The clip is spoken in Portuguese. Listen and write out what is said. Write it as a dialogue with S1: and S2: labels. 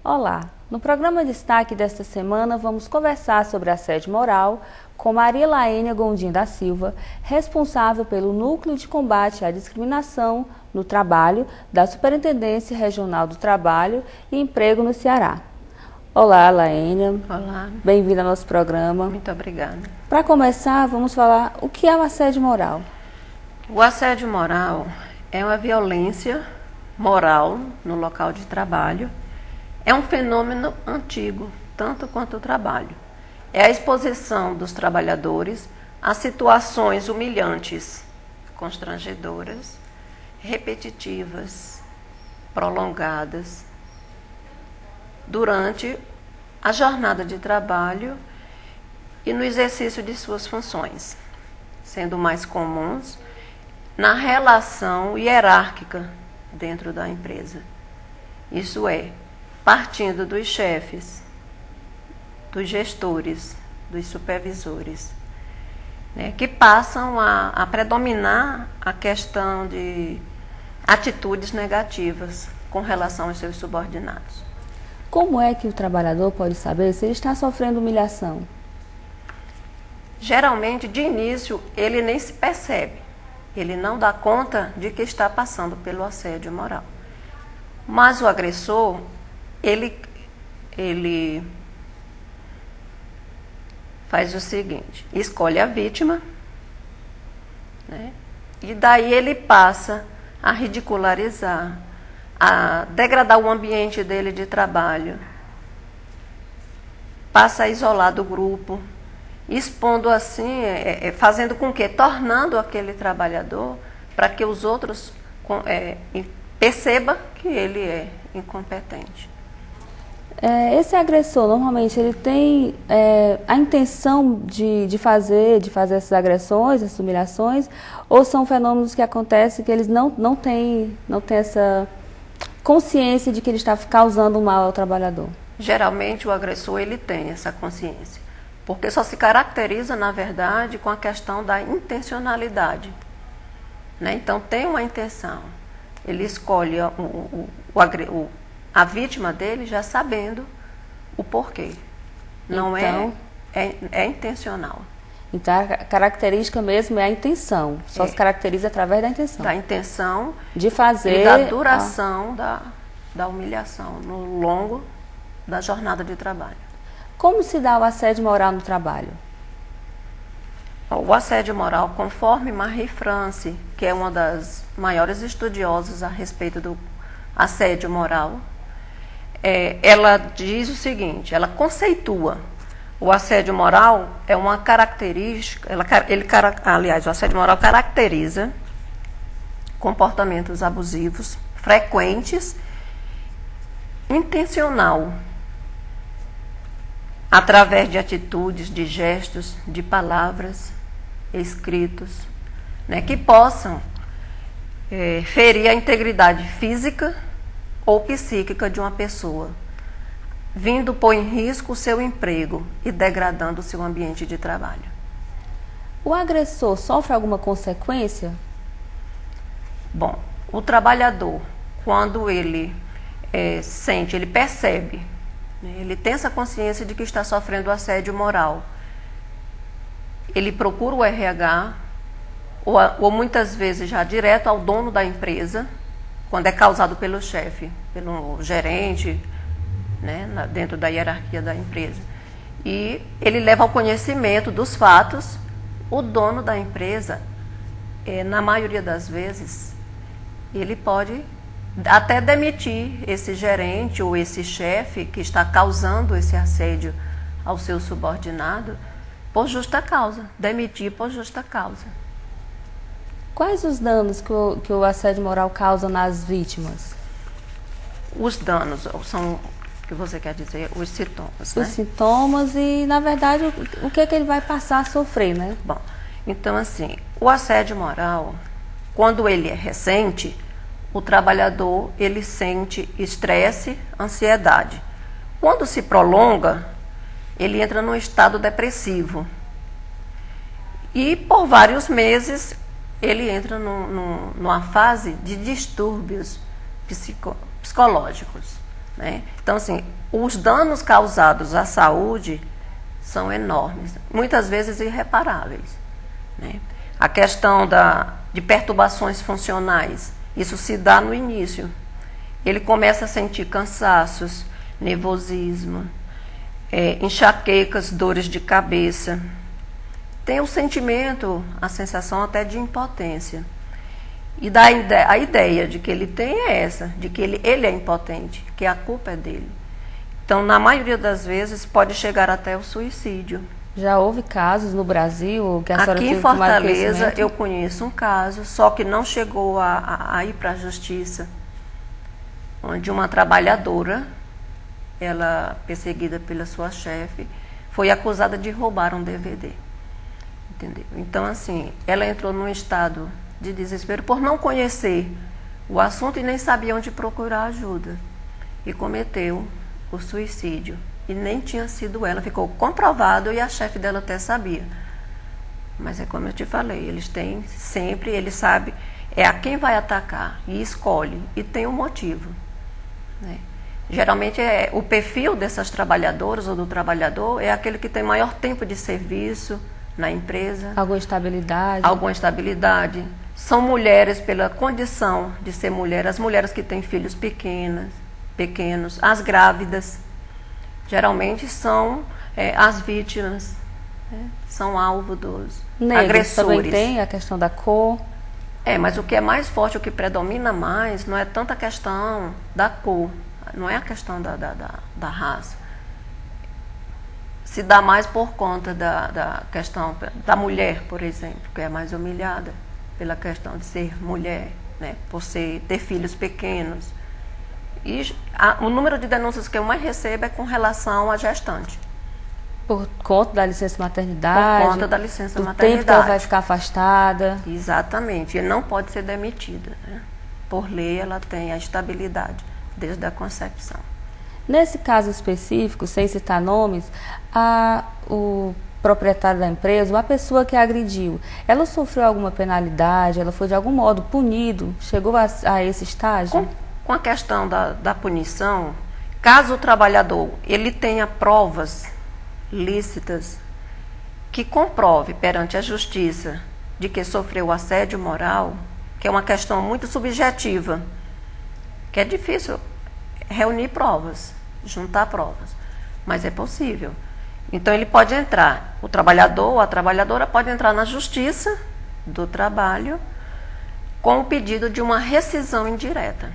S1: Olá! No programa Destaque desta semana vamos conversar sobre assédio moral com Maria Laênia Gondim da Silva, responsável pelo Núcleo de Combate à Discriminação no Trabalho da Superintendência Regional do Trabalho e Emprego no Ceará. Olá, Laênia.
S2: Olá.
S1: Bem-vinda ao nosso programa.
S2: Muito obrigada.
S1: Para começar, vamos falar o que é o assédio moral.
S2: O assédio moral é uma violência moral no local de trabalho. É um fenômeno antigo, tanto quanto o trabalho. É a exposição dos trabalhadores a situações humilhantes, constrangedoras, repetitivas, prolongadas, durante a jornada de trabalho e no exercício de suas funções, sendo mais comuns na relação hierárquica dentro da empresa. Isso é, partindo dos chefes, dos gestores, dos supervisores, né, que passam a predominar a questão de atitudes negativas com relação aos seus subordinados.
S1: Como é que o trabalhador pode saber se ele está sofrendo humilhação?
S2: Geralmente, de início, ele nem se percebe. Ele não dá conta de que está passando pelo assédio moral. Mas o agressor, ele faz o seguinte: escolhe a vítima, né, e daí ele passa a ridicularizar, a degradar o ambiente dele de trabalho, passa a isolar do grupo, expondo assim, fazendo com que, tornando aquele trabalhador, para que os outros percebam que ele é incompetente.
S1: Esse agressor, normalmente, ele tem a intenção de fazer essas agressões, essas humilhações, ou são fenômenos que acontecem que eles não têm essa consciência de que ele está causando mal ao trabalhador?
S2: Geralmente, o agressor ele tem essa consciência, porque só se caracteriza, na verdade, com a questão da intencionalidade, né? Então, tem uma intenção. Ele escolhe a vítima dele já sabendo o porquê. Não
S1: então,
S2: é intencional.
S1: Então, a característica mesmo é a intenção. Só se caracteriza através da intenção.
S2: Da intenção
S1: de fazer
S2: e da duração da humilhação no longo da jornada de trabalho.
S1: Como se dá o assédio moral no trabalho?
S2: O assédio moral, conforme Marie France, que é uma das maiores estudiosas a respeito do assédio moral, ela diz o seguinte: ela conceitua o assédio moral é uma característica, aliás, o assédio moral caracteriza comportamentos abusivos, frequentes, intencional, através de atitudes, de gestos, de palavras, escritos, né, que possam ferir a integridade física ou psíquica de uma pessoa, vindo pôr em risco o seu emprego e degradando o seu ambiente de trabalho.
S1: O agressor sofre alguma consequência?
S2: Bom, o trabalhador, quando ele ele percebe, né, ele tem essa consciência de que está sofrendo assédio moral, ele procura o RH, ou muitas vezes já direto ao dono da empresa, quando é causado pelo chefe, pelo gerente, né, dentro da hierarquia da empresa. E ele leva ao conhecimento dos fatos. O dono da empresa, na maioria das vezes, ele pode até demitir esse gerente ou esse chefe que está causando esse assédio ao seu subordinado por justa causa, demitir por justa causa.
S1: Quais os danos que o assédio moral causa nas vítimas?
S2: Os danos são, o que você quer dizer, os sintomas, né?
S1: Os sintomas e, na verdade, o que ele vai passar a sofrer, né?
S2: Bom, então assim, o assédio moral, quando ele é recente, o trabalhador, ele sente estresse, ansiedade. Quando se prolonga, ele entra num estado depressivo. E por vários meses, ele entra numa fase de distúrbios psicológicos, né? Então, assim, os danos causados à saúde são enormes, muitas vezes irreparáveis, né? A questão de perturbações funcionais, isso se dá no início. Ele começa a sentir cansaços, nervosismo, enxaquecas, dores de cabeça. Tem o sentimento, a sensação até de impotência. E a ideia de que ele tem é essa, de que ele é impotente, que a culpa é dele. Então, na maioria das vezes, pode chegar até o suicídio.
S1: Já houve casos no Brasil que a senhora
S2: Aqui
S1: teve
S2: em
S1: tomado
S2: Fortaleza,
S1: conhecimento?
S2: eu conheço um caso, só que não chegou a ir para a justiça, onde uma trabalhadora, ela perseguida pela sua chefe, foi acusada de roubar um DVD. Entendeu? Então, assim, ela entrou num estado de desespero por não conhecer o assunto e nem sabia onde procurar ajuda. E cometeu o suicídio. E nem tinha sido ela, ficou comprovado e a chefe dela até sabia. Mas é como eu te falei, eles têm sempre, ele sabe a quem vai atacar e escolhe, e tem um motivo, né? Geralmente o perfil dessas trabalhadoras ou do trabalhador é aquele que tem maior tempo de serviço na empresa.
S1: Alguma estabilidade?
S2: Alguma estabilidade. São mulheres pela condição de ser mulher, as mulheres que têm filhos pequenos, as grávidas. Geralmente são as vítimas, né? São alvo dos agressores.
S1: Também tem a questão da cor.
S2: Mas o que é mais forte, o que predomina mais, não é tanto a questão da cor, não é a questão da raça. Se dá mais por conta da questão da mulher, por exemplo, que é mais humilhada pela questão de ser mulher, né? Por ter filhos pequenos. E o número de denúncias que eu mais recebo é com relação à gestante.
S1: Por conta da licença maternidade?
S2: Por conta da licença maternidade.
S1: O tempo que ela vai ficar afastada.
S2: Exatamente. E não pode ser demitida, né? Por lei, ela tem a estabilidade desde a concepção.
S1: Nesse caso específico, sem citar nomes, o proprietário da empresa, uma pessoa que agrediu, ela sofreu alguma penalidade? Ela foi de algum modo punido? Chegou a esse estágio?
S2: Com a questão da punição, caso o trabalhador ele tenha provas lícitas que comprove perante a justiça de que sofreu assédio moral, que é uma questão muito subjetiva, que é difícil reunir provas, juntar provas, mas é possível. Então ele pode entrar, o trabalhador ou a trabalhadora pode entrar na justiça do trabalho com o pedido de uma rescisão indireta.